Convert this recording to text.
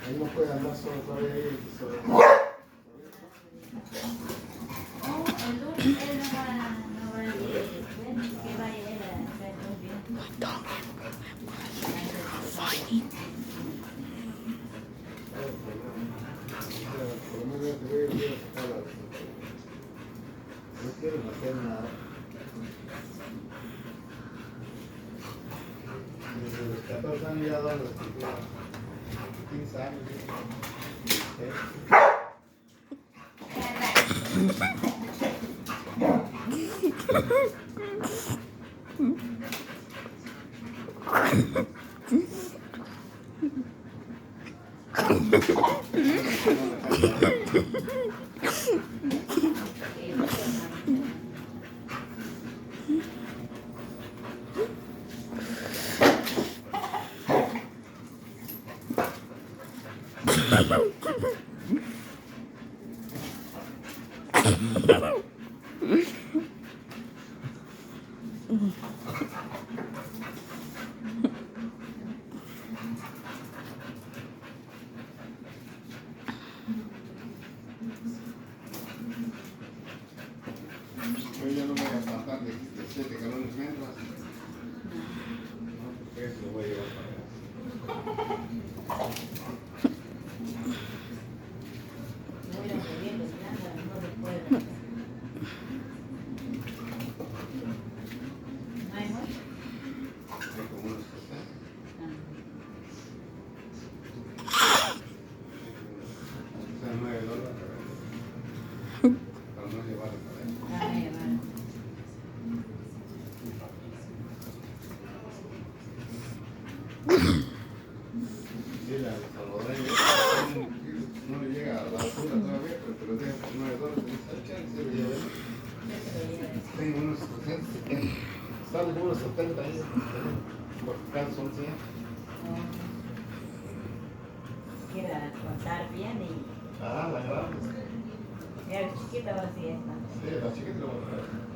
Ahí no puede andar solo todavía ahí. Por lo menos te voy a ir a sacar la... No quiero hacer nada. Desde los 14 años ya dan la escritura. 15 años. Yo ya no me voy a espantar de 7 galones mientras. No, porque eso lo voy a llevar para allá. Hay como unos 60. O sea, $9 para no llevarlo para allá. Sí, la salvadoreña no le llega a la altura todavía, pero te lo dejan por $9. Se lo lleva. Tengo unos 70. Salen como unos 70 ahí. Por cada son 100. Quiera contar bien y... Ah, la grande. Mira, chiquita va así esta. Sí, la chiquita lo voy a traer.